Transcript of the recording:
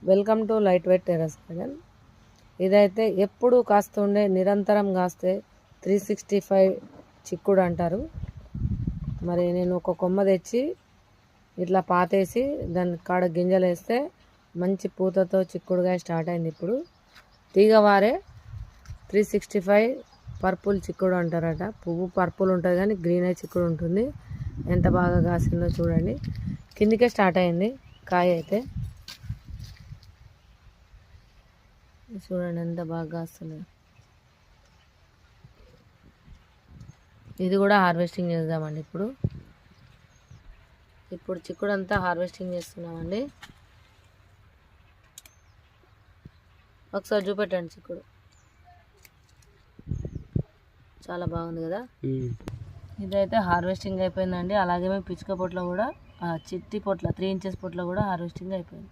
Welcome to light weight terrace garden. ఇదైతే ఎప్పుడు కాస్తుండే నిరంతరం కాస్తే 365 చిక్కుడు అంటారు. మరి నేను ఒక కొమ్మ తెచ్చి ఇట్లా పాతేసి దాని కాడ గింజలు వేస్తే మంచి పూతతో చిక్కుడుగా స్టార్ట్ అయింది. ఇప్పుడు తీగవారే 365 పర్పుల్ చిక్కుడు అంటారట. పువ్వు పర్పుల్ ఉంటుంది కానీ గ్రీన్ అయి చిక్కుడు ఉంటుంది. ఎంత బాగా కాసిందో చూడండి. కిందికే స్టార్ట్ అయింది కాయ అయితే. చూడండి ఎంత బాగా కాస్తుంది. ఇది కూడా హార్వెస్టింగ్ చేద్దామండి. ఇప్పుడు చిక్కుడు అంతా హార్వెస్టింగ్ చేస్తున్నామండి. ఒకసారి చూపెట్టండి. చిక్కుడు చాలా బాగుంది కదా. ఇదైతే హార్వెస్టింగ్ అయిపోయిందండి. అలాగే మేము పిచ్చుక పొట్ల కూడా చిట్టి పొట్ల 3 ఇంచెస్ పొట్ల కూడా హార్వెస్టింగ్ అయిపోయింది.